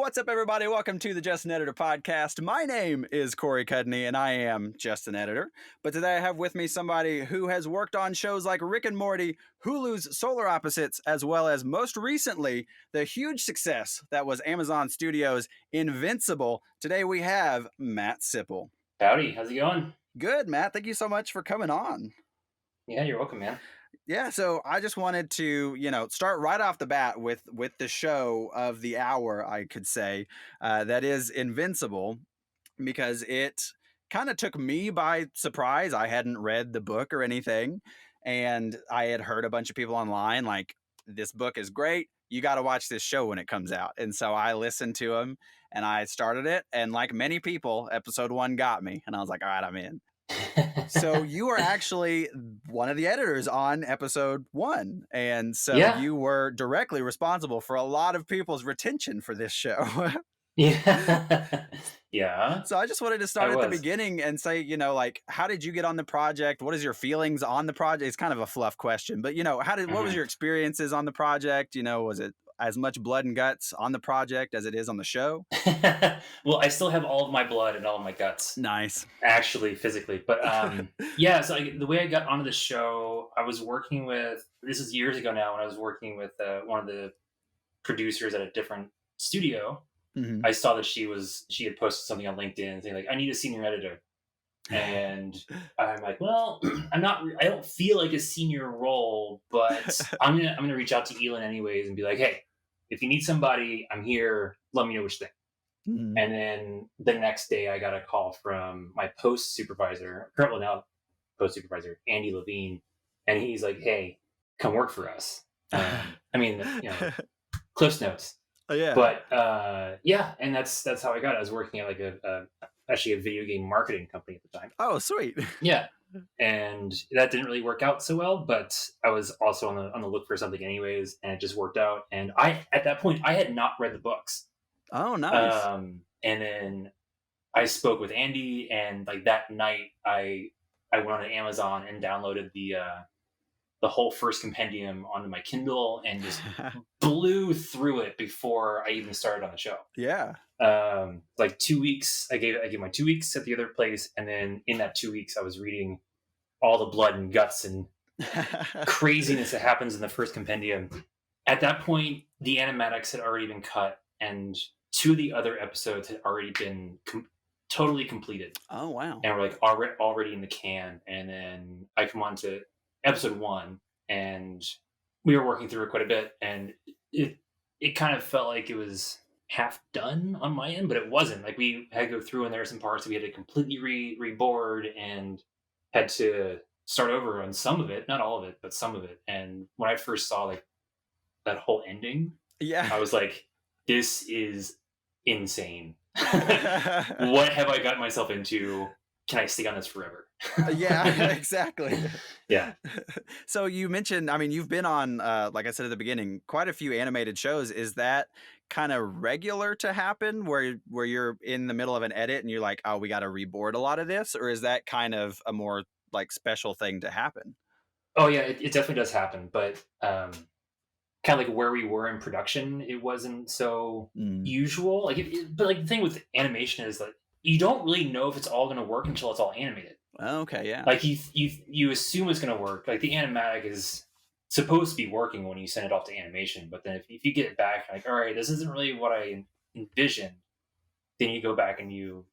What's up, everybody? Welcome to the Just an Editor podcast. My name is Corey Cudney, and I am just an editor. But today I have with me somebody who has worked on shows like Rick and Morty, Hulu's Solar Opposites, as well as most recently, the huge success that was Amazon Studios' Invincible. Today we have Matt Sipple. Howdy, how's it going? Good, Matt. Thank you so much for coming on. Yeah, you're welcome, man. Yeah, so I just wanted to, start right off the bat with the show of the hour, I could say, that is Invincible, because it kind of took me by surprise. I hadn't read the book or anything, and I had heard a bunch of people online like, this book is great. You got to watch this show when it comes out. And so I listened to them and I started it. And like many people, episode 1 got me. And I was like, all right, I'm in. So you are actually one of the editors on episode 1. And so you were directly responsible for a lot of people's retention for this show. Yeah. Yeah. So I just wanted to start at the beginning and say, how did you get on the project? What is your feelings on the project? It's kind of a fluff question, but what was your experiences on the project? Was it as much blood and guts on the project as it is on the show? Well, I still have all of my blood and all of my guts. Nice. Actually, physically. But so the way I got onto the show, I was working with, this is years ago now, when I was working with one of the producers at a different studio. Mm-hmm. I saw that she had posted something on LinkedIn saying like, I need a senior editor. And I'm like, well, I don't feel like a senior role, but I'm going to reach out to Elon anyways and be like, hey, if you need somebody, I'm here. Let me know what you think. Mm-hmm. And then the next day I got a call from my post supervisor, Andy Levine. And he's like, hey, come work for us. Cliff's notes. Oh, yeah. But and that's how I got it. I was working at like actually a video game marketing company at the time. Oh, sweet. Yeah. And that didn't really work out so well, but I was also on the look for something anyways, and it just worked out. And at that point I had not read the books. Oh, nice. And then I spoke with Andy, and like that night I went on to Amazon and downloaded the whole first compendium onto my Kindle and just blew through it before I even started on the show. Yeah. Like 2 weeks, I gave my 2 weeks at the other place. And then in that 2 weeks, I was reading all the blood and guts and craziness that happens in the first compendium. At that point, the animatics had already been cut, and 2 of the other episodes had already been totally completed. Oh, wow. And we're like already in the can. And then I come on to episode 1, and we were working through it quite a bit, and it kind of felt like it was half done on my end, but it wasn't. Like we had to go through, and there were some parts that we had to completely reboard and had to start over on some of it, not all of it, but some of it. And when I first saw like that whole ending, I was like, this is insane. What have I gotten myself into? Can I stay on this forever? Yeah, exactly. Yeah. So you mentioned, you've been on, like I said at the beginning, quite a few animated shows. Is that kind of regular to happen where you're in the middle of an edit and you're like, oh, we got to reboard a lot of this? Or is that kind of a more like special thing to happen? Oh yeah, it definitely does happen. But kind of like where we were in production, it wasn't so usual. But like the thing with animation is like, you don't really know if it's all going to work until it's all animated. Okay, yeah. Like you assume it's going to work. Like the animatic is supposed to be working when you send it off to animation, but then if you get it back, like, all right, this isn't really what I envisioned, then you go back and you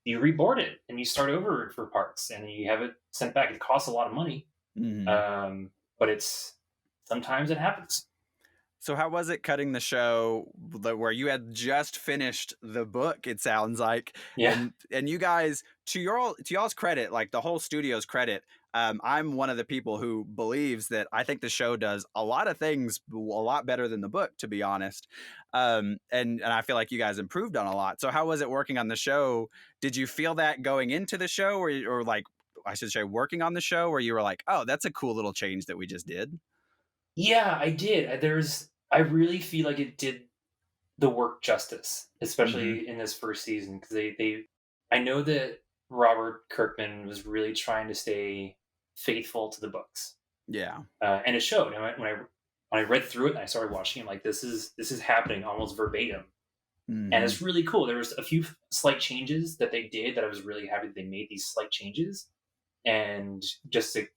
reboard it and you start over for parts, and then you have it sent back. It costs a lot of money, but sometimes it happens. So how was it cutting the show where you had just finished the book, it sounds like? Yeah. And you guys, to y'all's credit, like the whole studio's credit, I'm one of the people who believes that I think the show does a lot of things a lot better than the book, to be honest. And I feel like you guys improved on a lot. So how was it working on the show? Did you feel that going into the show, or like, I should say working on the show, where you were like, oh, that's a cool little change that we just did? Yeah, I did. I really feel like it did the work justice, especially in this first season, because I know that Robert Kirkman was really trying to stay faithful to the books. Yeah, and it showed. And when I read through it and I started watching it, like this is happening almost verbatim. And Hmm. it's really cool. There was a few slight changes that they did that I was really happy that they made these slight changes, and just to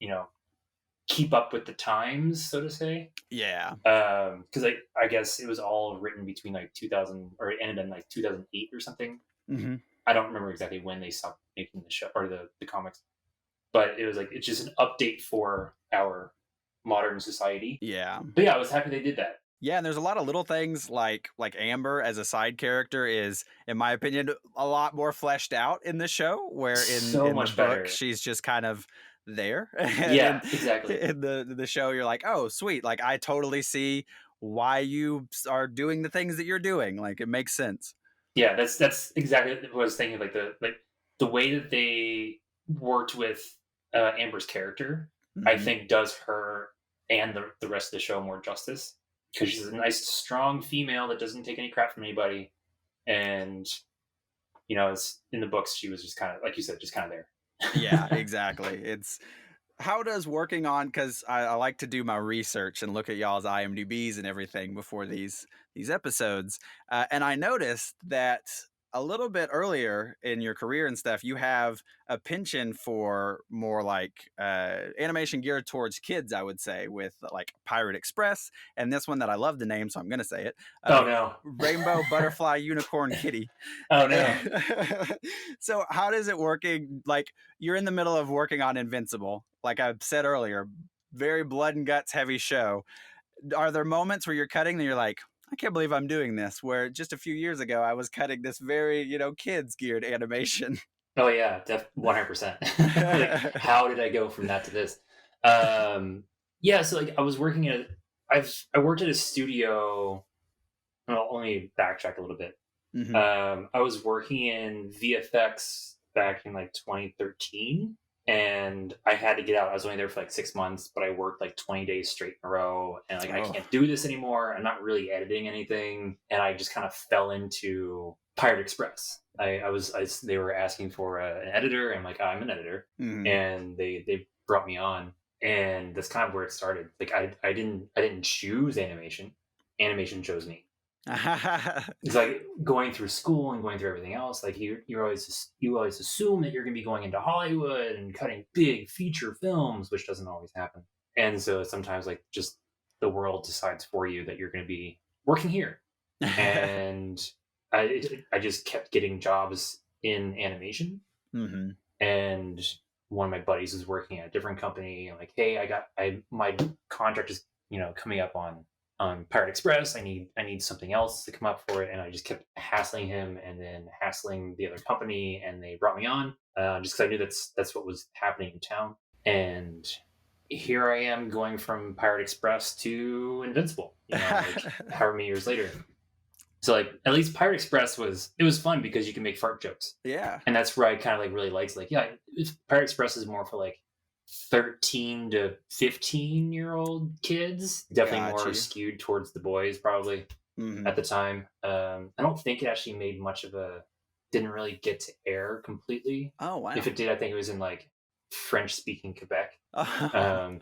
keep up with the times, so to say. Yeah. Because I guess it was all written between like 2000, or it ended in like 2008 or something. Hmm. I don't remember exactly when they stopped making the show or the comics, but it was like it's just an update for our modern society. Yeah. But yeah, I was happy they did that. Yeah, and there's a lot of little things like Amber as a side character is, in my opinion, a lot more fleshed out in the show. Where So in the much book better. she's just kind of there, and Yeah, exactly. in the show you're like, oh sweet, like I totally see why you are doing the things that you're doing. Like it makes sense. Yeah, that's exactly what I was thinking. Like the way that they worked with Amber's character, I Hmm. think does her and the rest of the show more justice, because she's a nice, strong female that doesn't take any crap from anybody, and it's in the books she was just kind of like you said, just kind of Yeah, there. exactly. It's how does working on, because I like to do my research and look at y'all's IMDb's and everything before these episodes, and I noticed that a little bit earlier in your career and stuff, you have a penchant for more like animation geared towards kids, I would say, with like Pirate Express, and this one that I love the name, so I'm going to say it, Oh no! Rainbow Butterfly Unicorn Kitty. Oh no! So how does it working? Like you're in the middle of working on Invincible, like I said earlier, very blood and guts heavy show. Are there moments where you're cutting and you're like, I can't believe I'm doing this? Where just a few years ago I was cutting this very, kids geared animation. Oh yeah, 100%. Like, how did I go from that to this? Um, yeah, so like I was working at, I worked at a studio. Well, let me backtrack a little bit. Hmm. I was working in VFX back in like 2013, and I had to get out. I was only there for like 6 months, but I worked like 20 days straight in a row, and like I Oh. can't do this anymore. I'm not really editing anything, and I just kind of fell into Pirate Express. They were asking for an editor, and I'm like, I'm an editor, Hmm. and they brought me on, and that's kind of where it started. Like I didn't choose animation. Animation chose me. It's like going through school and going through everything else. Like you always assume that you're going to be going into Hollywood and cutting big feature films, which doesn't always happen. And so sometimes like just the world decides for you that you're going to be working here. And I just kept getting jobs in animation. Hmm. And one of my buddies was working at a different company. I'm like, hey, my contract is coming up on Pirate Express. I need something else to come up for it, and I just kept hassling him, and then hassling the other company, and they brought me on just because I knew that's what was happening in town. And here I am going from Pirate Express to Invincible. Like however many years later. So like at least Pirate Express was fun because you can make fart jokes, Yeah. and that's where I kind of like really liked. Like yeah, Pirate Express is more for like 13 to 15-year-old kids, definitely Got more you. skewed towards the boys probably Hmm. at the time. I don't think it actually made much of a didn't really get to air completely. Oh If wow. it did, I think it was in like French speaking Quebec. Oh. um,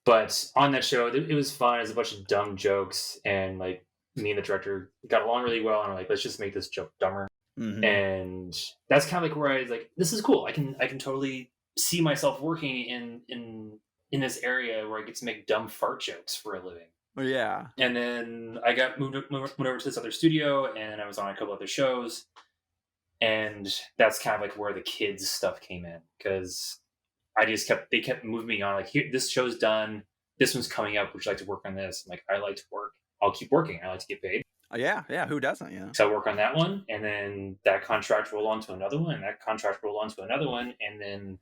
but on that show it was fun. It was a bunch of dumb jokes, and like me and the director got along really well, and we're like, let's just make this joke dumber. Hmm. And that's kind of like where I was like, this is cool. I can totally see myself working in this area where I get to make dumb fart jokes for a living. Yeah. And then I got moved over to this other studio, and I was on a couple other shows, and that's kind of like where the kids stuff came in, because they kept moving me on, like, here, this show's done, this one's coming up, would you like to work on this? I'm like, I like to work, I'll keep working, I like to get paid. Yeah. Yeah. Who doesn't? Yeah. So I work on that one, and then that contract rolled on to another one, and that contract rolled on to another one, and then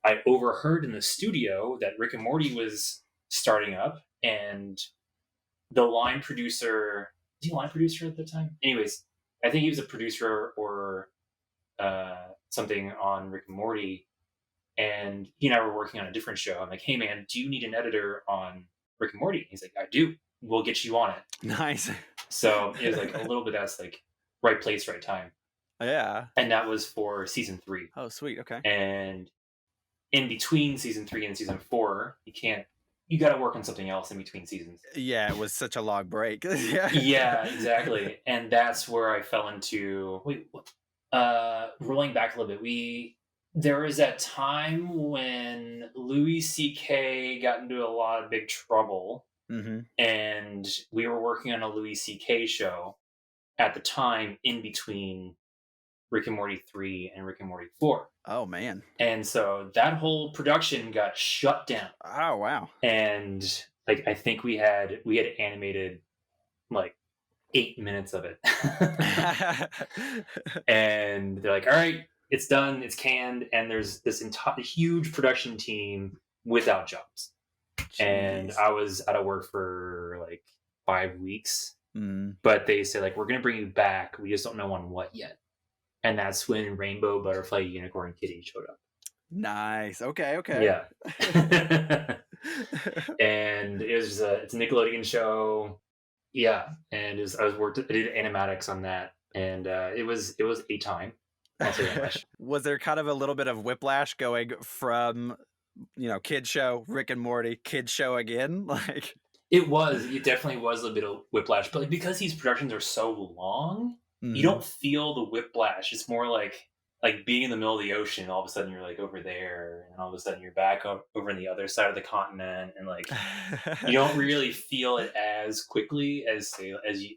I overheard in the studio that Rick and Morty was starting up, and the line producer, was he a line producer at the time? Anyways, I think he was a producer or something on Rick and Morty, and he and I were working on a different show. I'm like, hey man, do you need an editor on Rick and Morty? He's like, I do. We'll get you on it. Nice. So it was like a little bit that's like right place, right time. Yeah. And that was for season 3. Oh, sweet. Okay. And in between season 3 and season 4, you can't you got to work on something else in between seasons. Yeah, it was such a long break. Yeah. Yeah, exactly. And that's where I fell into rolling back a little bit. We There was that time when Louis C.K. got into a lot of big trouble, Hmm. and we were working on a Louis C.K. show at the time in between Rick and Morty 3 and Rick and Morty 4. Oh man. And so that whole production got shut down. Oh wow. And like I think we had animated like 8 minutes of it. And they're like, all right, it's done, it's canned, and there's this entire huge production team without jobs. And Jeez. I was out of work for like 5 weeks. Mm. But they say like we're gonna bring you back. We just don't know on what yet. And that's when Rainbow Butterfly Unicorn Kitty showed up. Nice. Okay. Okay. Yeah. And it's a Nickelodeon show. Yeah, and I did animatics on that, and it was a time. I'll say that much. Was there kind of a little bit of whiplash going from, kid show, Rick and Morty, kid show again? Like, It definitely was a bit of whiplash, but like because these productions are so long, you mhm. don't feel the whiplash. It's more like being in the middle of the ocean. All of a sudden, you're like over there, and all of a sudden, you're back over on the other side of the continent, and like you don't really feel it as quickly as say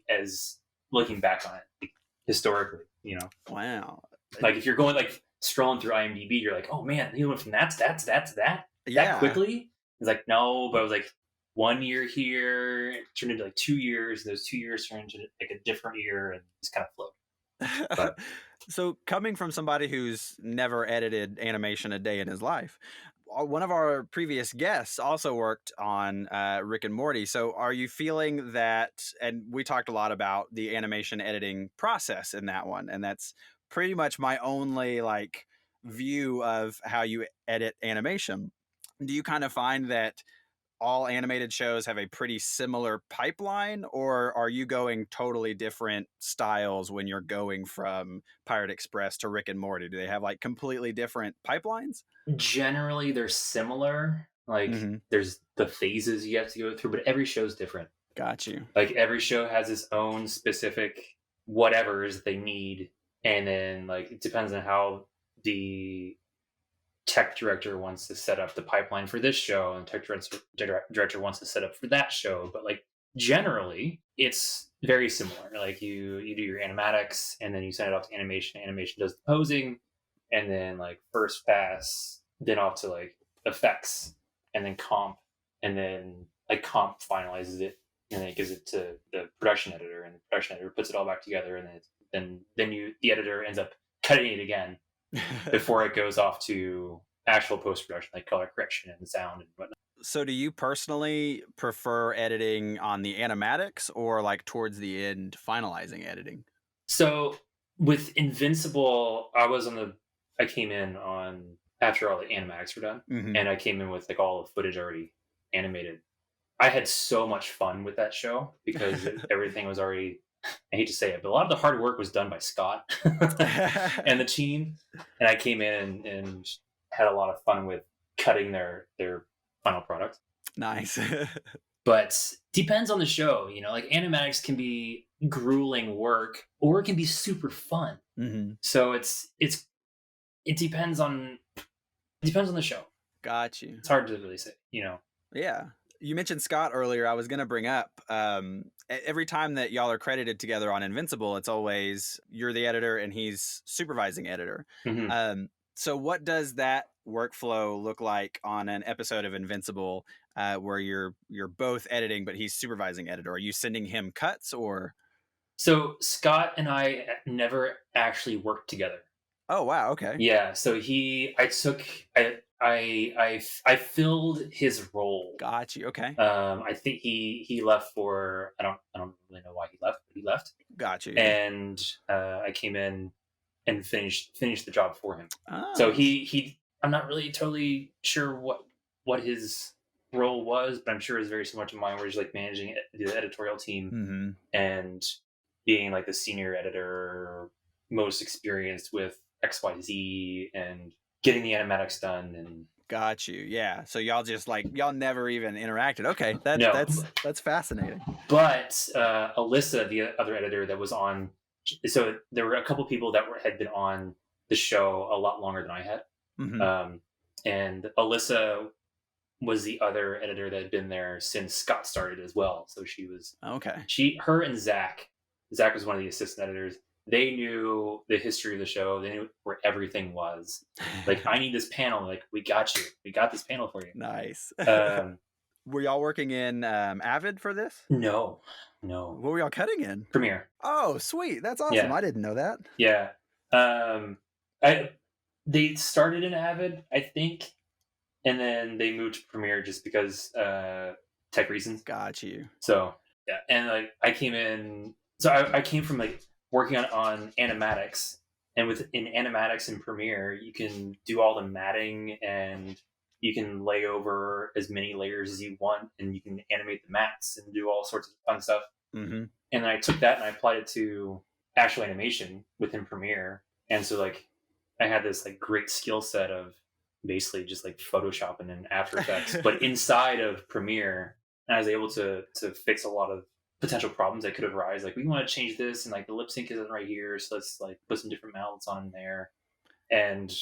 as looking back on it like, historically. Wow. Like if you're going like scrolling through IMDb, you're like, oh man, you went from that Yeah. quickly. It's like no, but it was like 1 year here, it turned into like 2 years, and those 2 years turned into like a different year, and just kind of flowed. But So, coming from somebody who's never edited animation a day in his life, one of our previous guests also worked on Rick and Morty. So, are you feeling that? And we talked a lot about the animation editing process in that one, and that's pretty much my only like view of how you edit animation. Do you kind of find that all animated shows have a pretty similar pipeline, or are you going totally different styles when you're going from Pirate Express to Rick and Morty? Do they have like completely different pipelines? generally, they're similar. Like Hmm. there's the phases you have to go through, but every show's different. Got you. Like every show has its own specific whatevers they need, and then like it depends on how the tech director wants to set up the pipeline for this show, and director wants to set up for that show. But like generally, it's very similar. Like you do your animatics, and then you send it off to animation. Animation does the posing, and then like first pass, then off to like effects, and then comp, and then like comp finalizes it, and then it gives it to the production editor, and the production editor puts it all back together, and then the editor ends up cutting it again before it goes off to actual post production, like color correction and sound and whatnot. So, do you personally prefer editing on the animatics or like towards the end finalizing editing? So with Invincible, I came in on after all the animatics were done, Hmm. and I came in with like all the footage already animated. I had so much fun with that show because everything was already. I hate to say it, but a lot of the hard work was done by Scott and the team, and I came in and had a lot of fun with cutting their final product. Nice. But depends on the show, like animatics can be grueling work or it can be super fun. Hmm. So it depends on the show. Got you. It's hard to really say. Yeah. You mentioned Scott earlier. I was going to bring up every time that y'all are credited together on Invincible, it's always you're the editor and he's supervising editor. Hmm. So, what does that workflow look like on an episode of Invincible where you're both editing, but he's supervising editor? Are you sending him cuts or? So Scott and I never actually worked together. Oh wow, okay, Yeah, so I took I filled his role. got you. Okay, I think he left for I don't really know why he left, but he left, got you. Yeah. and I came in and finished the job for him. So Oh. he I'm not really totally sure what his role was, but I'm sure it's very similar to mine, where he's like managing the editorial team Hmm. and being like the senior editor, most experienced with XYZ, and getting the animatics done, and Got you. Yeah. So y'all just like y'all never even interacted. Okay, that No, that's fascinating. but Alyssa, the other editor that was on, so there were a couple people that had been on the show a lot longer than I had, Hmm. um, and Alyssa was the other editor that had been there since Scott started as well. So Okay. her and Zach was one of the assistant editors. They knew the history of the show. They knew where everything was. Like, I need this panel. Like, we got you. We got this panel for you. Nice. Um, Were y'all working in Avid for this? no, no. What were y'all cutting in? Premiere. Oh, sweet. That's awesome. Yeah, I didn't know that. yeah. Um, I They started in Avid, I think, and then they moved to Premiere just because tech reasons. Got you. So yeah, and like I came in, so I came from like working on animatics, and in animatics and Premiere, you can do all the matting and you can lay over as many layers as you want, and you can animate the mats and do all sorts of fun stuff. Mm-hmm. And then I took that and I applied it to actual animation within Premiere, and so like I had this like great skill set of basically just like Photoshopping and After Effects, but inside of Premiere, and I was able to fix a lot of potential problems that could arise. Like, we want to change this, and like the lip sync isn't right here, so let's like put some different mouths on there, and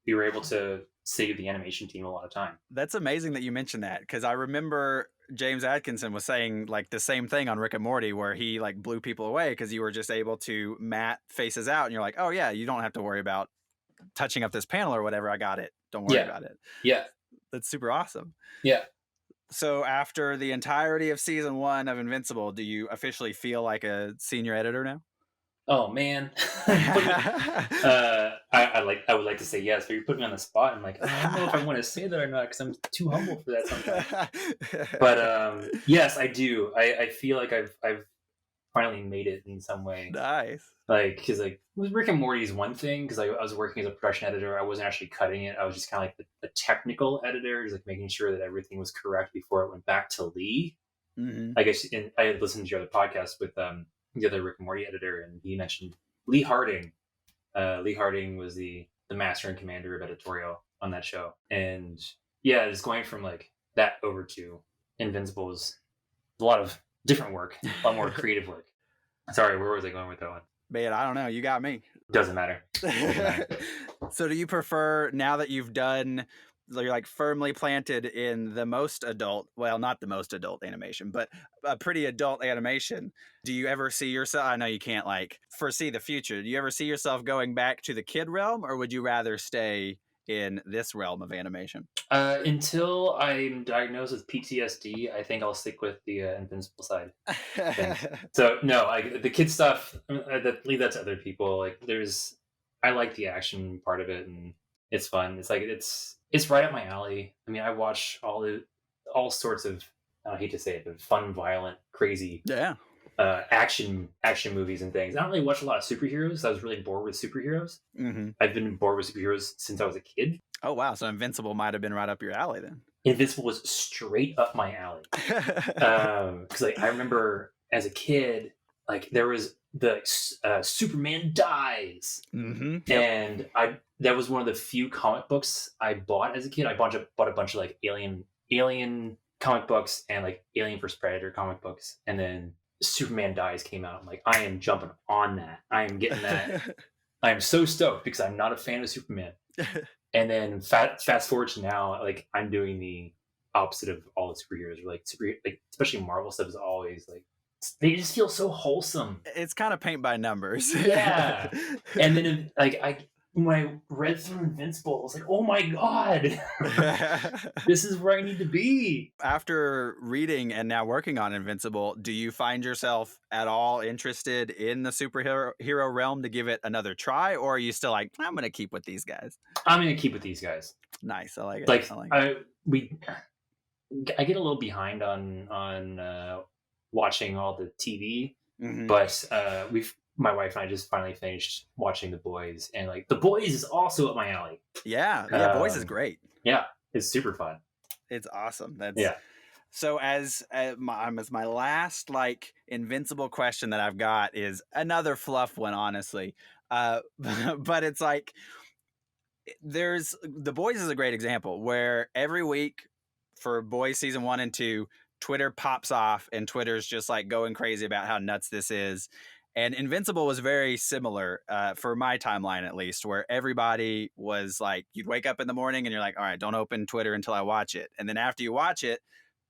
we were able to save the animation team a lot of time. That's amazing that you mentioned that, because I remember James Atkinson was saying like the same thing on Rick and Morty, where he like blew people away because you were just able to mat faces out, and you're like, oh yeah, you don't have to worry about touching up this panel or whatever. I got it. Don't worry Yeah, about it. yeah, That's super awesome. yeah. So after the entirety of season 1 of Invincible, do you officially feel like a senior editor now? Oh man, I would like to say yes, but you're putting me on the spot. I'm like, oh, I don't know if I want to say that or not because I'm too humble for that sometimes. But yes, I do. I feel like I've finally made it in some way. Nice. Like, because like with Rick and Morty is one thing, because I was working as a production editor. I wasn't actually cutting it. I was just kind of like the technical editor, just like making sure that everything was correct before it went back to Lee. Mm-hmm. I guess I had listened to your other podcast with the other Rick and Morty editor, and he mentioned Lee Harding. Lee Harding was the master and commander of editorial on that show, and yeah, just going from like that over to Invincible was a lot of different work, a lot more creative work. Sorry, where was I going with that one? Man, I don't know. You got me. Doesn't matter. So do you prefer, now that you've done, you're like firmly planted in the most adult, well, not the most adult animation, but a pretty adult animation, do you ever see yourself, I know you can't like foresee the future, do you ever see yourself going back to the kid realm, or would you rather stay in this realm of animation? Until I'm diagnosed with PTSD, I think I'll stick with the Invincible side of things. So no, like the kid stuff, leave that to other people. Like, I like the action part of it, and it's fun. It's like it's right up my alley. I mean, I watch all sorts of, I hate to say it, but fun, violent, crazy Yeah. action movies and things. I don't really watch a lot of superheroes. I was really bored with superheroes. Mm-hmm. I've been bored with superheroes since I was a kid. Oh wow, so Invincible might have been right up your alley then. Invincible was straight up my alley. Because like I remember as a kid, like there was the Superman dies, Mm-hmm. Yep. and that was one of the few comic books I bought as a kid. I bought a bunch of like alien comic books and like Alien vs Predator comic books, and then Superman Dies came out. I'm like, I am jumping on that. I am getting that. I am so stoked because I'm not a fan of Superman. And then fast forward to now, like I'm doing the opposite of all the superheroes. Like especially Marvel stuff is always like, they just feel so wholesome. It's kind of paint by numbers. Yeah. And then when I read through Invincible, I was like, oh my God, this is where I need to be. After reading and now working on Invincible, do you find yourself at all interested in the superhero realm to give it another try? Or are you still like, I'm going to keep with these guys? I'm going to keep with these guys. Nice. I like it. Like, I get a little behind on watching all the TV, mm-hmm. but my wife and I just finally finished watching The Boys, and like The Boys is also up my alley. Yeah, Boys is great. Yeah, it's super fun. It's awesome. Yeah. So as my last like Invincible question that I've got is another fluff one, honestly, but it's like, there's The Boys is a great example where every week for Boys season 1 and 2, Twitter pops off and Twitter's just like going crazy about how nuts this is. And Invincible was very similar, for my timeline at least, where everybody was like, you'd wake up in the morning and you're like, all right, don't open Twitter until I watch it. And then after you watch it,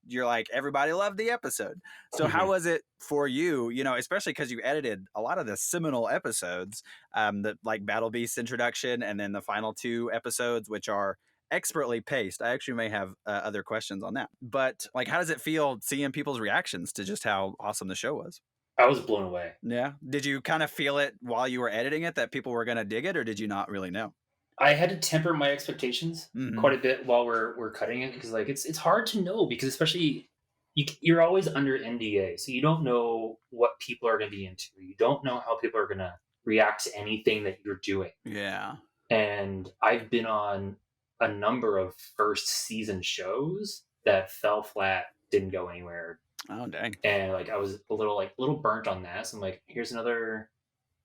you're like, everybody loved the episode. So how Mhm. was it for you, especially because you edited a lot of the seminal episodes, the like Battle Beast introduction and then the final 2 episodes, which are expertly paced. I actually may have other questions on that. But like, how does it feel seeing people's reactions to just how awesome the show was? I was blown away. Yeah. Did you kind of feel it while you were editing it that people were going to dig it, or did you not really know? I had to temper my expectations Hmm. quite a bit while we're cutting it, because like it's hard to know, because especially you're always under NDA, so you don't know what people are going to be into. You don't know how people are going to react to anything that you're doing. Yeah. And I've been on a number of first season shows that fell flat, didn't go anywhere, Oh, dang. and like I was a little burnt on that. So I'm like, here's another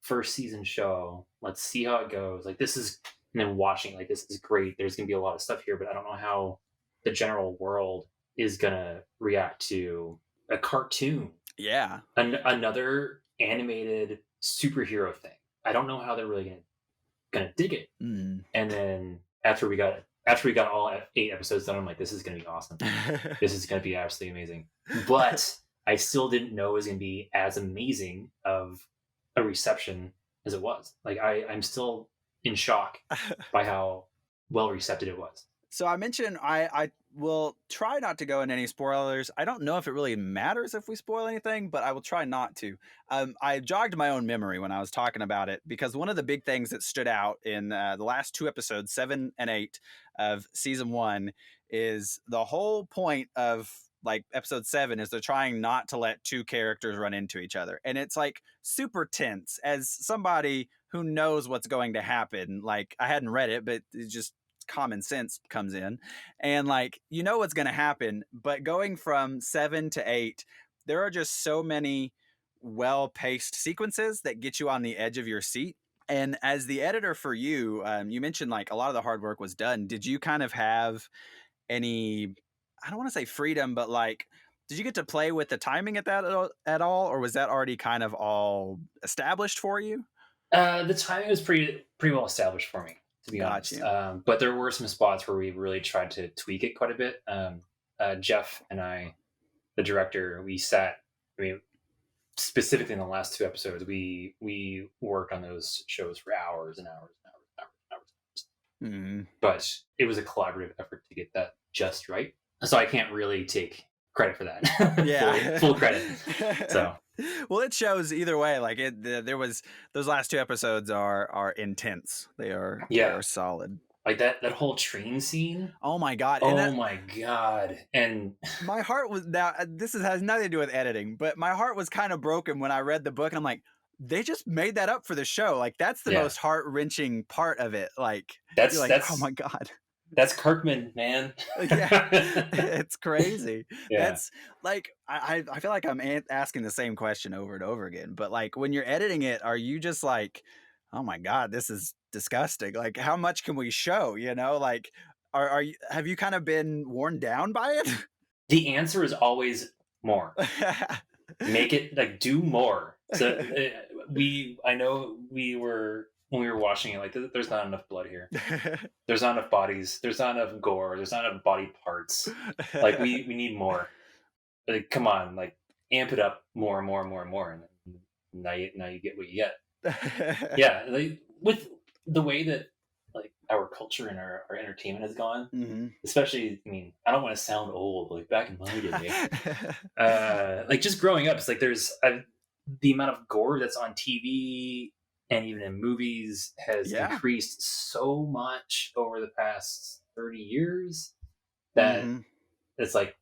first season show. Let's see how it goes. Like this is, and then watching like this is great. There's gonna be a lot of stuff here, but I don't know how the general world is gonna react to a cartoon, Yeah. another animated superhero thing. I don't know how they're really gonna dig it. Mm. And then after we got all 8 episodes done, I'm like, this is gonna be awesome. This is gonna be absolutely amazing. But I still didn't know it was gonna be as amazing of a reception as it was. Like I'm still in shock by how well receptive it was. So I mentioned I will try not to go into any spoilers. I don't know if it really matters if we spoil anything, but I will try not to. I jogged my own memory when I was talking about it because one of the big things that stood out in the last 2 episodes, 7 and 8 of season 1, is the whole point of like episode 7 is they're trying not to let 2 characters run into each other, and it's like super tense. As somebody who knows what's going to happen, like I hadn't read it, but it just common sense comes in, and like what's going to happen, but going from 7 to 8, there are just so many well paced sequences that get you on the edge of your seat. And as the editor for you, you mentioned like a lot of the hard work was done. Did you kind of have any, I don't want to say freedom, but like, did you get to play with the timing at all, or was that already kind of all established for you? The timing was pretty well established for me, to be Got honest. you. But there were some spots where we really tried to tweak it quite a bit. Jeff and I, the director, we sat. I mean, specifically in the last 2 episodes, we worked on those shows for hours and hours and hours and hours and hours. Mhm. But it was a collaborative effort to get that just right. So I can't really take credit for that. Yeah. Full credit. So Well, it shows either way. Like there was those last 2 episodes are intense. They are yeah, solid. like that whole train scene. Oh my god! And Oh that my god! And my heart was now. Has nothing to do with editing, but my heart was kind of broken when I read the book, and I'm like, they just made that up for the show. Like that's the yeah, most heart wrenching part of it. Like you're that's like, oh that's my god. that's Kirkman, man. Yeah, it's crazy. Yeah. That's like I feel like I'm asking the same question over and over again. But like when you're editing it, are you just like, oh my god, this is disgusting? Like how much can we show? Like are you have you kind of been worn down by The answer is always more. it? Make it like do more. So I know we were when we were watching it like there's not enough blood here. There's not enough bodies. There's not enough gore. There's not enough body parts. Like we need more. Like come on, like amp it up more and more and more and more, and now you get what you get. Yeah, like, with the way that like our culture and our entertainment has gone, Mhm. especially. I mean, I don't want to sound old. Like back in my day, like just growing up, it's like the amount of gore that's on TV and even in movies has Yeah. increased so much over the past 30 years that Mhm. it's like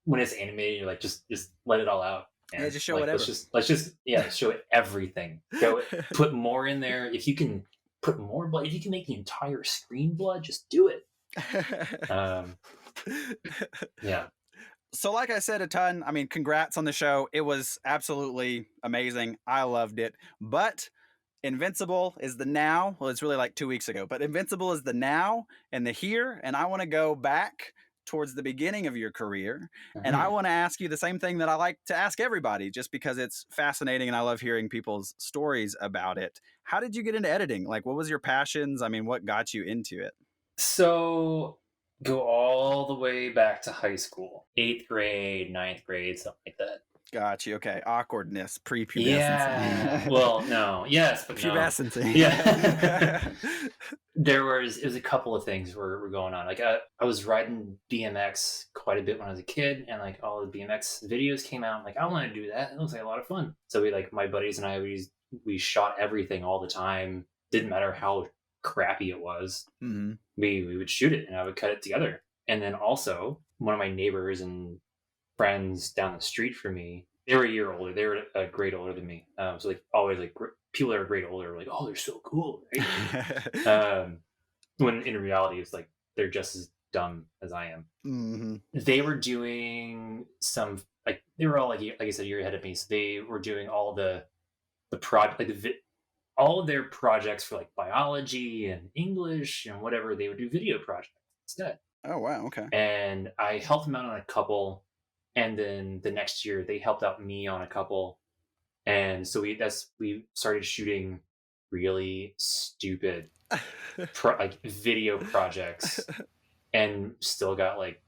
when it's animated, you're like just let it all out. Yeah, And just show like let's whatever. just let's just yeah show it everything. Go put more in there if you can put more blood. If you can make the entire screen blood, just do it. Um, yeah, So like I said a ton, I mean, congrats on the show. It was absolutely amazing. I loved it. But Invincible is the now. Well, it's really like 2 weeks ago, but Invincible is the now and the here. And I want to go back towards the beginning of your career. And I Mhm. want to ask you the same thing that I like to ask everybody, just because it's fascinating and I love hearing people's stories about it. How did you get into editing? Like, what was your passions? I mean, what got you into it? So go all the way back to high school, 8th grade, 9th grade, something like that. Got you. Okay. Awkwardness, Yeah. prepubescency. Well, no. Yes, but no. Pubescency. Yeah. It was a couple of things were going on. Like I was riding BMX quite a bit when I was a kid, and like all the BMX videos came out. I'm like, I want to do that. It looks like a lot of fun. So we like my buddies and I we shot everything all the time. Didn't matter how crappy it was. Hmm. We would shoot it and I would cut it together. And then also one of my neighbors and friends down the street from me, they were a year older. They were a grade older than me. So like always like people that are a grade older were like, oh, they're so cool, right? When in reality, it's like they're just as dumb as I am. Hmm. They were doing some like they were all like I said, a year ahead of me. So they were doing all the project like all of their projects for like biology and English and whatever. They would do video projects instead. Oh, wow. Okay. And I helped them out on a couple. And then the next year, they helped out me on a couple. And so we started shooting really stupid like video projects, and still got like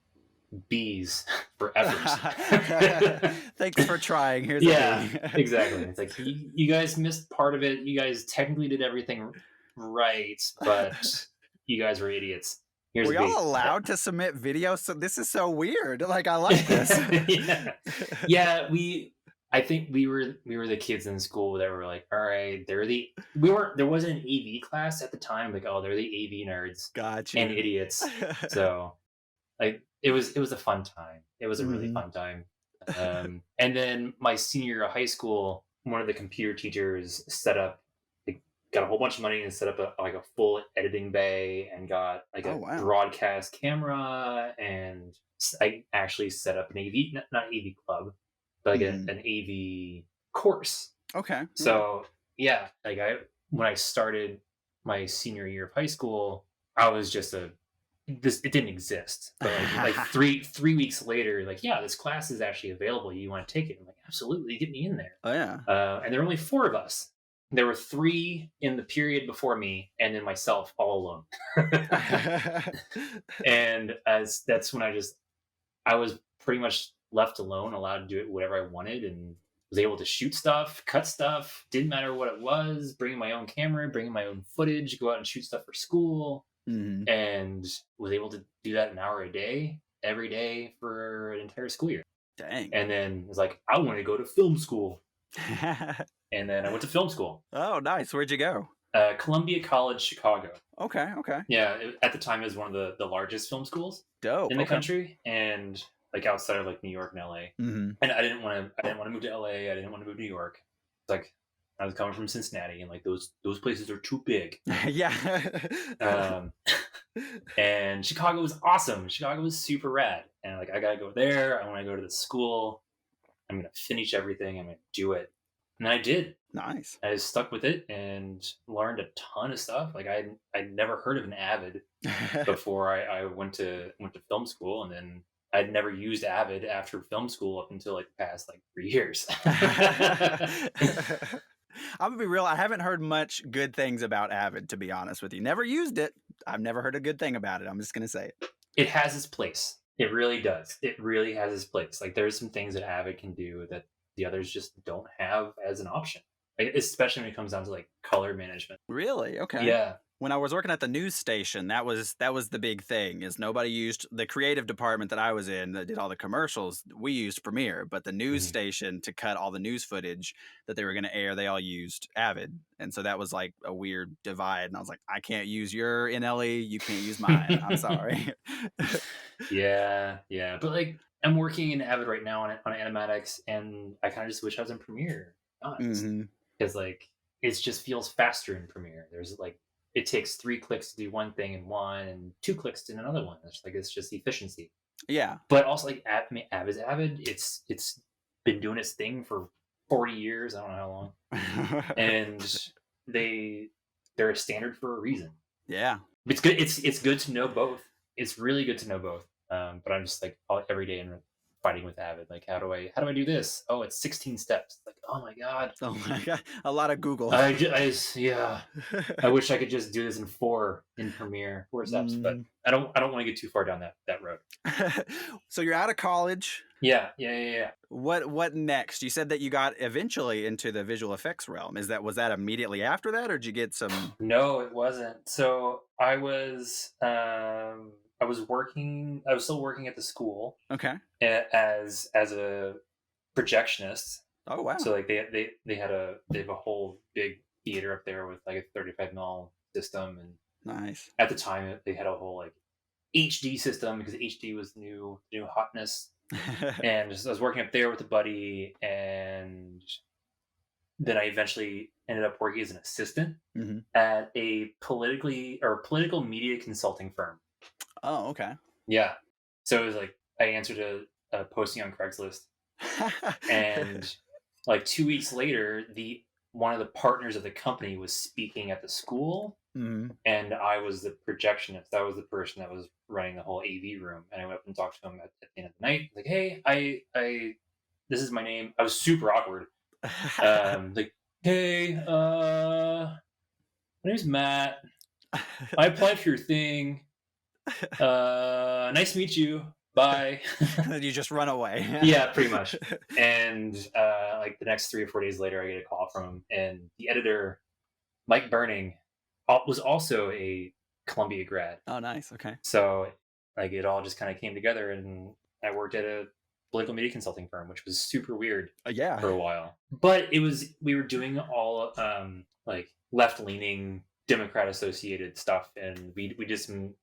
B's for effort. Thanks for trying. Here's Yeah, a B. exactly. It's like you guys missed part of it. You guys technically did everything right, but you guys were idiots. Here's Were a B. y'all allowed to submit videos? So this is so weird. Like, I like this. Yeah, yeah. I think we were the kids in school that were like, all right, there wasn't an AV class at the time. Like, oh, they're the AV nerds Got and you. idiots. So like it was a fun time. It was a really Hmm. fun time. And then my senior year of high school, one of the computer teachers set up, like, got a whole bunch of money and set up like a full editing bay and got like Oh, a wow. broadcast camera. And I actually set up an AV, not AV club, but like Hmm. an AV course. Okay. Yeah. So yeah, like when I started my senior year of high school, I was just it didn't exist. But like three weeks later, like, yeah, this class is actually available. You want to take it? I'm like, absolutely, get me in there. Oh, yeah. And there were only four of us. There were three in the period before me, and then myself all alone. And as that's when I was pretty much left alone, allowed to do it whatever I wanted, and was able to shoot stuff, cut stuff. Didn't matter what it was. Bringing my own camera, bringing my own footage, go out and shoot stuff for school, Hmm. and was able to do that an hour a day, every day for an entire school year. Dang. And then was like, I want to go to film school, and then I went to film school. Oh, nice. Where'd you go? Columbia College, Chicago. Okay. Okay. Yeah, at the time it was one of the largest film schools Dope. in the Okay. country, and like outside of like New York and LA. Hmm. And I didn't want to move to LA. I didn't want to move to New York. It's like I was coming from Cincinnati, and like those places are too big. Yeah. Um, and Chicago was awesome. Chicago was super rad, and like I gotta go there. I want to go to the school. I'm gonna finish everything. I'm gonna do it, and I did. Nice. I stuck with it and learned a ton of stuff. Like I'd never heard of an Avid before I went to film school, and then I'd never used Avid after film school up until like the past like 3 years. I'm gonna be real. I haven't heard much good things about Avid, to be honest with you. Never used it. I've never heard a good thing about it. I'm just gonna say it. It has its place. It really does. It really has its place. Like there's some things that Avid can do that the others just don't have as an option. Like, especially when it comes down to like color management. Really? Okay. Yeah. When I was working at the news station, that was the big thing. Is nobody used the creative department that I was in that did all the commercials. We used Premiere, but the news Mhm. station to cut all the news footage that they were going to air, they all used Avid, and so that was like a weird divide. And I was like, I can't use your NLE, you can't use mine. I'm sorry. Yeah, yeah. But like I'm working in Avid right now on animatics, and I kind of just wish I was in Premiere. Honest, Hmm. because like it just feels faster in Premiere. There's like it takes 3 clicks to do one thing in one, and 2 clicks to do another one. It's just efficiency. Yeah. But also like Avid's Avid. It's been doing its thing for 40 years. I don't know how long. And they're a standard for a reason. Yeah. It's good. It's good to know both. It's really good to know both. But I'm just like every day and fighting with Avid. Like, how do I do this? Oh, it's 16 steps. Like, oh my god. Oh my god, a lot of Google. Yeah. I wish I could just do this in in Premiere, 4 steps, but Mm. I don't want to get too far down that road. So you're out of college. Yeah. What next? You said that you got eventually into the visual effects realm. Was that immediately after that, or did you get some? No, it wasn't. So I was working. I was still working at the school Okay. as a projectionist. Oh wow. So like they have a whole big theater up there with like a 35 mil system, and Nice. at the time they had a whole like HD system because HD was new hotness. And just, I was working up there with a buddy, and then I eventually ended up working as an assistant Hmm. at a political media consulting firm. Oh okay. Yeah, so it was like I answered a posting on Craigslist, and like 2 weeks later, the one of the partners of the company was speaking at the school, Hmm. and I was the projectionist. I was the person that was running the whole AV room, and I went up and talked to him at the end of the night. Like, hey, I this is my name. I was super awkward. Like, hey, my name's Matt. I applied for your thing. Nice to meet you. Bye. You just run away. Yeah, pretty much. And like the next 3 or 4 days later, I get a call from him, and the editor, Mike Burning, was also a Columbia grad. Oh nice. Okay. So like it all just kind of came together, and I worked at a political media consulting firm, which was super weird Yeah. for a while. But we were doing all like left leaning Democrat associated stuff, and we did some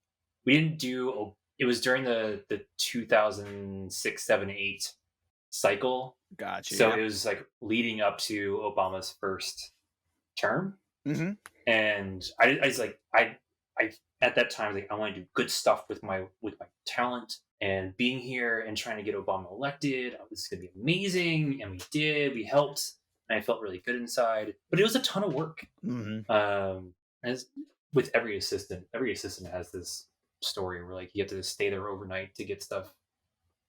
we didn't do it was during the 2006, 7, 8 cycle. Got you. So Yeah. it was like leading up to Obama's first term. Hmm. And I was like I at that time like I want to do good stuff with my talent, and being here and trying to get Obama elected. Oh, this is gonna be amazing, and we helped, and I felt really good inside. But it was a ton of work. Hmm. As with every assistant has this story where like you have to stay there overnight to get stuff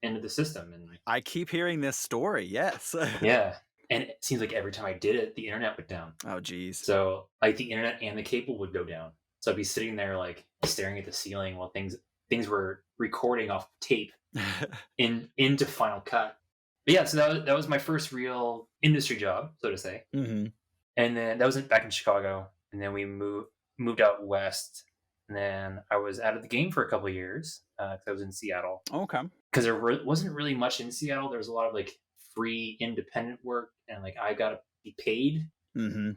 into the system, and I keep hearing this story. Yes. yeah, and it seems like every time I did it, the internet went down. Oh geez. So like the internet and the cable would go down. So I'd be sitting there like staring at the ceiling while things were recording off tape into Final Cut. But yeah, so that was my first real industry job, so to say. Hmm. And then that was back in Chicago, and then we moved out west, and then I was out of the game for a couple of years because I was in Seattle. Okay. Because there wasn't really much in Seattle. There was a lot of like free independent work, and like I got to be paid. Hmm.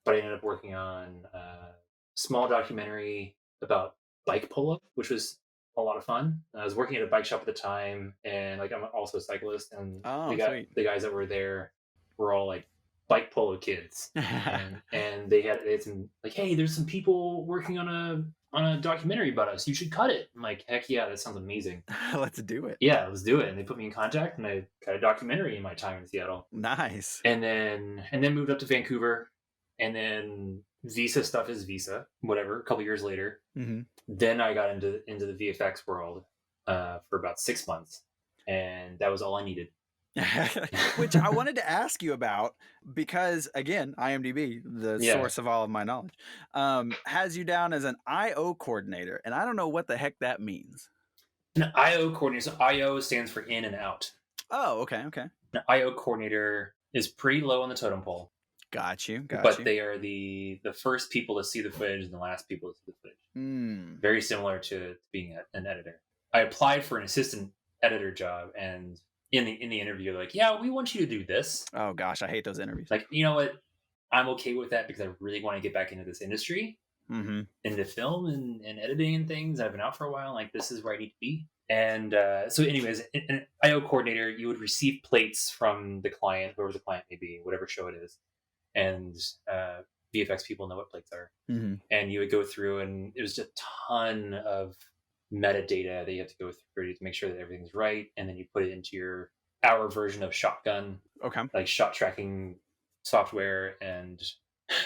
But I ended up working on a small documentary about bike polo, which was a lot of fun. I was working at a bike shop at the time, and like I'm also a cyclist, and Oh sweet. the guys that were there were all like bike polo kids, and they had some like, hey, there's some people working on a documentary about us. You should cut it. I'm like, heck yeah, that sounds amazing. Let's do it. Yeah, let's do it. And they put me in contact, and I got a documentary in my time in Seattle, Nice. and then moved up to Vancouver, and then visa stuff is visa, whatever. A couple years later, Hmm. then I got into the VFX world for about 6 months, and that was all I needed. Which I wanted to ask you about because, again, IMDb, the Yeah, source of all of my knowledge, has you down as an IO coordinator, and I don't know what the heck that means. an IO coordinator. So IO stands for in and out. Oh, okay, okay, An IO coordinator is pretty low on the totem pole, got you, got but you. they are the first people to see the footage and the last people to see the footage. Hmm. Very similar to being an editor. I applied for an assistant editor job, and in the interview, they're like, yeah, we want you to do this. Oh gosh, I hate those interviews. Like, you know what? I'm okay with that because I really want to get back into this industry, Mm-hmm. into film and editing and things. I've been out for a while. Like, this is where I need to be. And so, anyways, an IO coordinator, you would receive plates from the client, whoever the client may be, whatever show it is, and VFX people know what plates are. Mm-hmm. And you would go through, and it was just a ton of metadata that you have to go through to make sure that everything's right, and then you put it into our version of Shotgun, Okay. like shot tracking software, and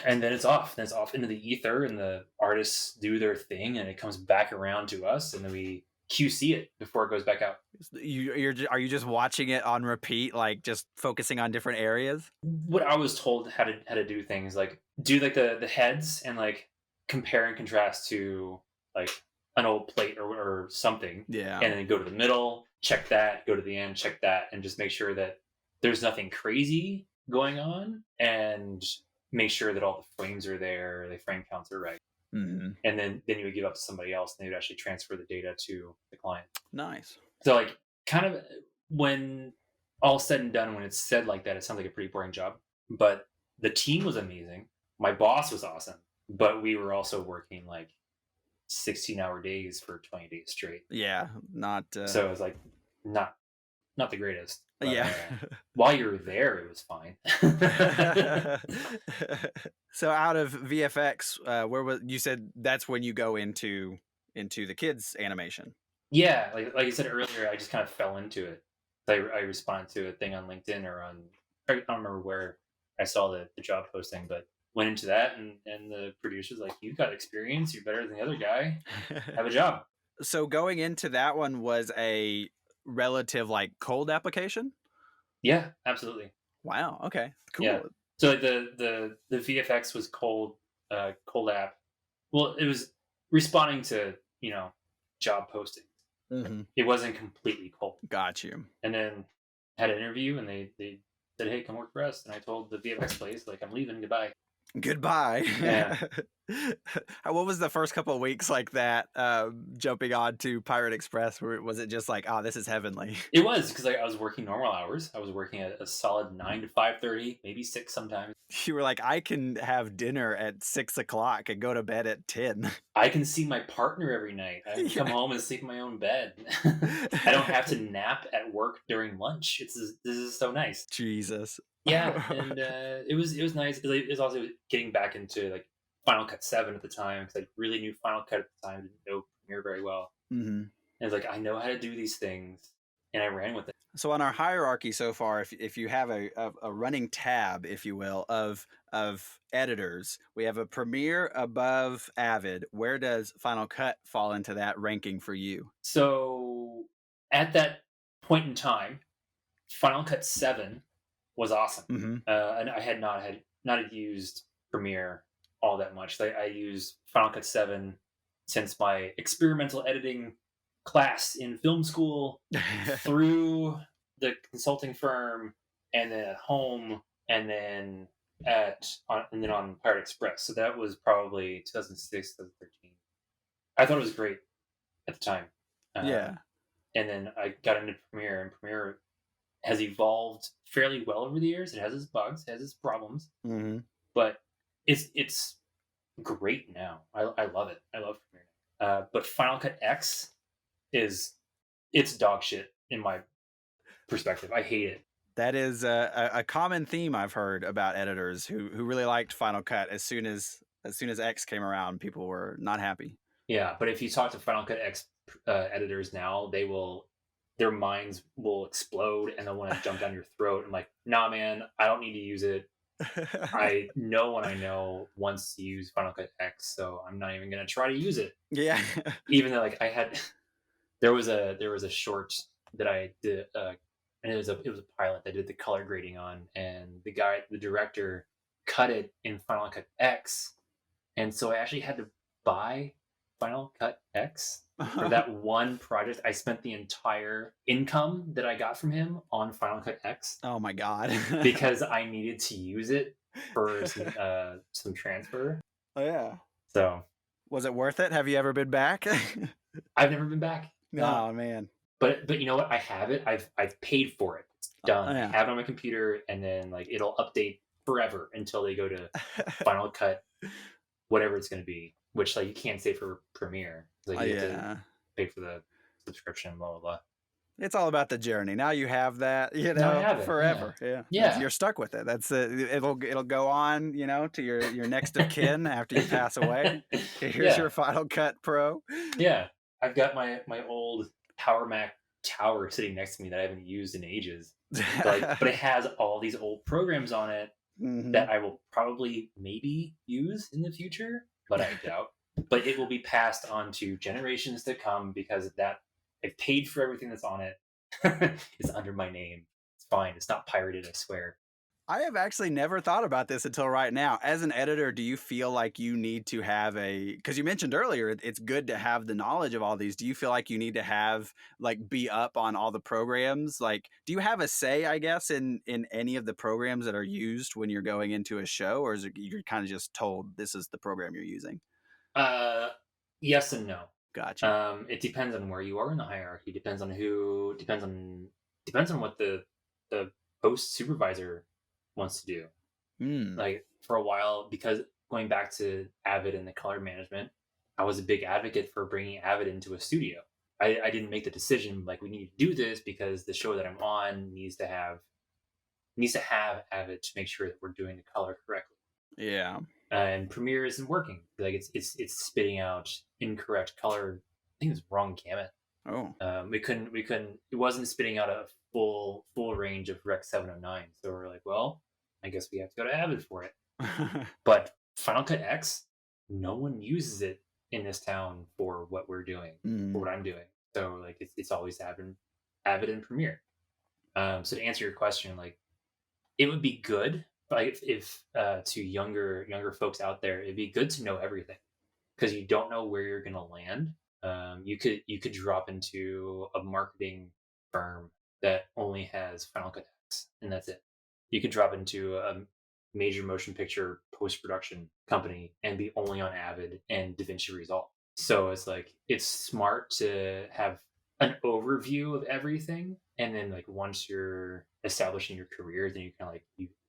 And then it's off. Then it's off into the ether, and the artists do their thing, and it comes back around to us, and then we QC it before it goes back out. Are you just watching it on repeat, like just focusing on different areas? What I was told how to do things, like do like the heads and like compare and contrast to like an old plate or something, Yeah. and then go to the middle, check that, go to the end, check that, and just make sure that there's nothing crazy going on, and make sure that all the frames are there, the frame counts are right, Hmm. and then you would give up to somebody else, and they would actually transfer the data to the client. Nice. So like kind of when all said and done, when it's said like that, it sounds like a pretty boring job. But the team was amazing. My boss was awesome. But we were also working like 16-hour days for 20 days straight. Yeah, not. So it was like not not the greatest. But Yeah. while you were there, it was fine. So out of VFX, where was you said that's when you go into the kids animation? Yeah, like I said earlier, I just kind of fell into it. I responded to a thing on LinkedIn or on I don't remember where I saw the job posting, but went into that, and the producer's like, "You got experience. You're better than the other guy. Have a job." So going into that one was a relative like cold application? Yeah, absolutely. Wow. Okay. Yeah. Cool. So like the VFX was cold app. Well, it was responding to job postings. Hmm. It wasn't completely cold. Got you. And then had an interview, and they said, "Hey, come work for us." And I told the VFX place, like, "I'm leaving. Goodbye." Goodbye. Yeah, What was the first couple of weeks like that? Jumping on to Pirate Express, was it just like, oh, this is heavenly? it was because I was working normal hours. I was working a solid 9 to 5:30, maybe six sometimes. You were like, I can have dinner at 6 o'clock and go to bed at 10. I can see my partner every night. I can come Yeah. home and sleep in my own bed. I don't have to nap at work during lunch. This is so nice. Jesus. Yeah, and it was nice. It was also getting back into like Final Cut 7 at the time because I really knew Final Cut at the time, didn't know Premiere very well. Hmm. And it's like I know how to do these things, and I ran with it. So on our hierarchy so far, if you have a running tab, if you will, of editors, we have a Premiere above Avid. Where does Final Cut fall into that ranking for you? So at that point in time, Final Cut 7 was awesome, Hmm. and I had not used Premiere all that much. I used Final Cut 7 since my experimental editing class in film school, through the consulting firm, and then at home, and then and then on Pirate Express. So that was probably 2006, 2013. I thought it was great at the time. Yeah. And then I got into Premiere, and Premiere has evolved fairly well over the years. It has its bugs, it has its problems, Hmm. but it's great now. I love it. I love Premiere. But Final Cut X is it's dog shit in my perspective. I hate it. That is a common theme I've heard about editors who really liked Final Cut. As soon as X came around, people were not happy. Yeah, but if you talk to Final Cut X editors now, their minds will explode, and they'll want to jump down your throat. And like, nah, man, I don't need to use it. I know when I know wants to use Final Cut X, so I'm not even gonna try to use it. Yeah. Even though like I had, there was a short that I did, and it was a pilot that I did the color grading on, and the director, cut it in Final Cut X, and so I actually had to buy Final Cut X for that one project. I spent the entire income that I got from him on Final Cut X Oh my God. because I needed to use it for some transfer. Oh yeah. So Was it worth it? Have you ever been back? I've never been back. No, Oh man. but you know what? I have it. I've paid for it. It's done. Oh I yeah. have it on my computer, and then like it'll update forever until they go to Final Cut, whatever it's going to be. Which like you can't say for Premiere. Like you have to Yeah. pay for the subscription, blah blah blah. It's all about the journey. Now you have that, Now I have it. forever. Yeah. Yeah. You're stuck with it. It'll go on, to your next of kin after you pass away. Here's Yeah. your Final Cut Pro. Yeah. I've got my old Power Mac tower sitting next to me that I haven't used in ages. But it has all these old programs on it Hmm. that I will probably maybe use in the future, but I doubt. But it will be passed on to generations to come because of that. I've paid for everything that's on it. It's under my name. It's fine. It's not pirated, I swear. I have actually never thought about this until right now. As an editor, do you feel like you need to have because you mentioned earlier it's good to have the knowledge of all these. Do you feel like you need to have like be up on all the programs? Like, do you have a say, I guess, in any of the programs that are used when you're going into a show, or is it you're kind of just told this is the program you're using? Uh, yes and no. Gotcha. It depends on where you are in the hierarchy. Depends on who. Depends on what the post supervisor wants to do. Hmm. Like for a while, because going back to Avid and the color management, I was a big advocate for bringing Avid into a studio. I didn't make the decision like we need to do this because the show that I'm on needs to have Avid to make sure that we're doing the color correctly. Yeah. And Premiere isn't working. Like it's spitting out incorrect color. I think it's wrong gamut. Oh. We couldn't. It wasn't spitting out a full range of Rec 709. So we're like, well, I guess we have to go to Avid for it. But Final Cut X, no one uses it in this town for what we're doing, for Mm. what I'm doing. So like it's always Avid and Premiere. So to answer your question, like it would be good, like if to younger folks out there, it'd be good to know everything because you don't know where you're gonna land. You could drop into a marketing firm that only has Final Cut X, and that's it. You could drop into a major motion picture post production company and be only on Avid and DaVinci Resolve. So it's like it's smart to have an overview of everything, and then like once you're establishing your career, then you kind of like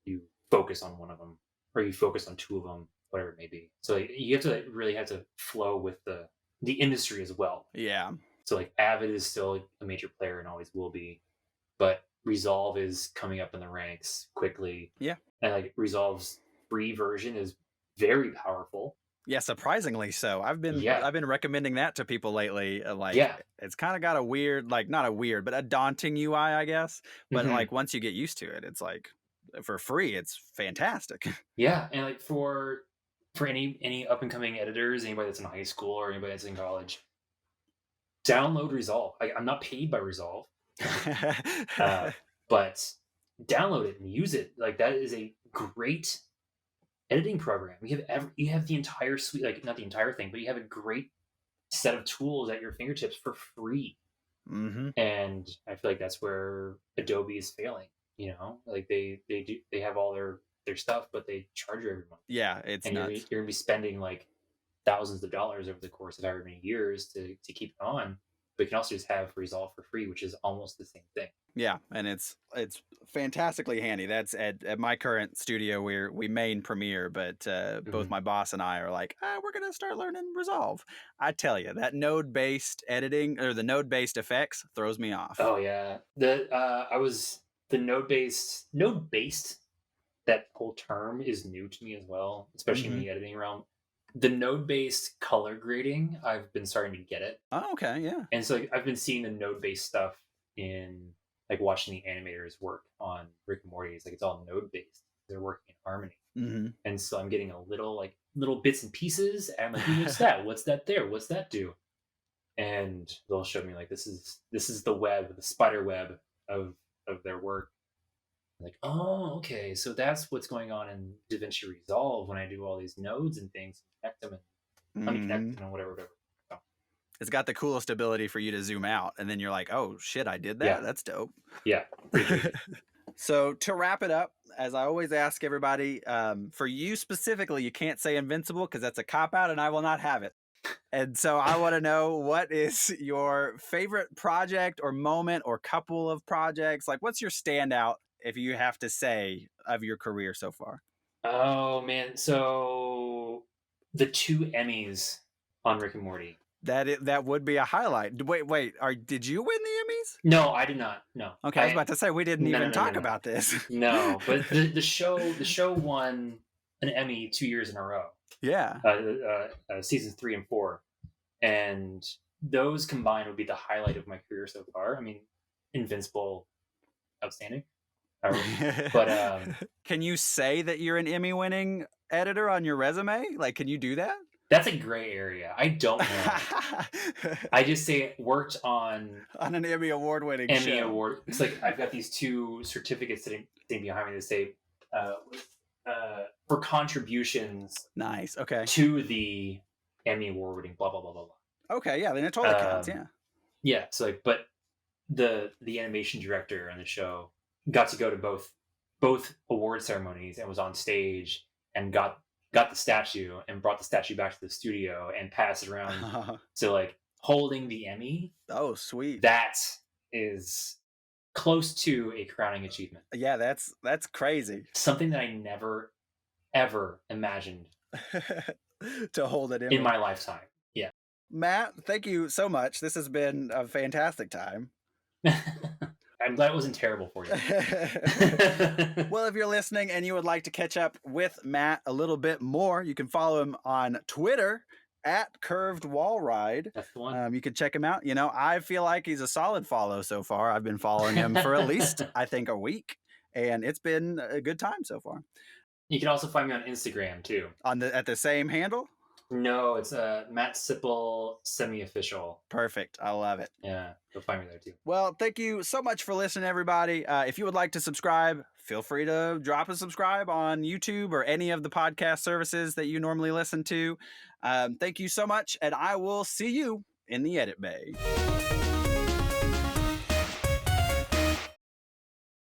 you focus on one of them, or you focus on two of them, whatever it may be. So like, you have to like, really have to flow with the industry as well. Yeah. So like Avid is still a major player and always will be, but Resolve is coming up in the ranks quickly, Yeah. and like Resolve's free version is very powerful. Yeah, surprisingly so. I've been Yeah, I've been recommending that to people lately. Like, yeah. it's kind of got a weird, like not a weird, but a daunting UI, I guess. But Hmm. like once you get used to it, it's like for free, it's fantastic. Yeah, and like for any up and coming editors, anybody that's in high school or anybody that's in college, download Resolve. I'm not paid by Resolve, uh, but download it and use it. Like that is a great editing program. You have the entire suite, like not the entire thing, but you have a great set of tools at your fingertips for free. Hmm. And I feel like that's where Adobe is failing. Like they have all their stuff, but they charge you every month, Yeah, it's and nuts. you're gonna be spending like thousands of dollars over the course of however many years to keep it on. But you can also just have Resolve for free, which is almost the same thing. Yeah, and it's fantastically handy. That's at my current studio. We main Premiere, but both Hmm. my boss and I are like, we're gonna start learning Resolve. I tell you, that node based editing or the node based effects throws me off. Oh yeah, the node based. That whole term is new to me as well, especially in Hmm. the editing realm. The node based color grading, I've been starting to get it, Oh, okay, yeah. and so like, I've been seeing the node based stuff in like watching the animators work on Rick and Morty. It's like it's all node based. They're working in harmony, Hmm. and so I'm getting a little bits and pieces. And I'm like, what's that? What's that there? What's that do? And they'll show me like this is the web, the spider web of their work. Like, oh, okay, so that's what's going on in DaVinci Resolve when I do all these nodes and things, connect them and unconnect Hmm. them and whatever. So, It's got the coolest ability for you to zoom out, and then you're like, oh shit, I did yeah, that. That's dope. yeah, pretty crazy. So to wrap it up, as I always ask everybody, for you specifically, you can't say Invincible because that's a cop out, and I will not have it. And so I want to know, what is your favorite project or moment or couple of projects? Like, what's your standout if you have to say of your career so far? Oh man, so the two Emmys on Rick and Morty. That would be a highlight. Wait. Did you win the Emmys? No, I did not. No, Okay, I was about to say we didn't no, no, even no, no, talk no, about this. no. But the show won an Emmy 2 years in a row. Yeah. Seasons 3 and 4, and those combined would be the highlight of my career so far. I mean, Invincible, outstanding. But Can you say that you're an Emmy-winning editor on your resume? Like, can you do that? that's a gray area. I don't know. I just say worked on On an Emmy award-winning Emmy show. award. It's like I've got these 2 certificates sitting behind me that say uh, for contributions Nice. Okay. to the Emmy award winning blah blah blah blah Okay. Yeah. Then it totally blah. counts. Yeah. Yeah. So like, but the animation director on the show got to go to both award ceremonies and was on stage and got the statue and brought the statue back to the studio and passed it around. So like holding the Emmy, Oh, sweet. that is close to a crowning achievement. Yeah, that's crazy. Something that I never ever imagined To hold it in my lifetime. Yeah. Matt, thank you so much. This has been a fantastic time. I'm glad it wasn't terrible for you. Well, if you're listening and you would like to catch up with Matt a little bit more, you can follow him on Twitter at Curved Wall Ride. That's the one. You can check him out. You know, I feel like he's a solid follow so far. I've been following him for at least, I think, a week, and it's been a good time so far. You can also find me on Instagram too. At the same handle? No, it's Matt Sipple semi-official. Perfect. I love it. Yeah, you'll find me there too. Well, thank you so much for listening, everybody. If you would like to subscribe, feel free to drop a subscribe on YouTube or any of the podcast services that you normally listen to. Thank you so much, and I will see you in the edit bay.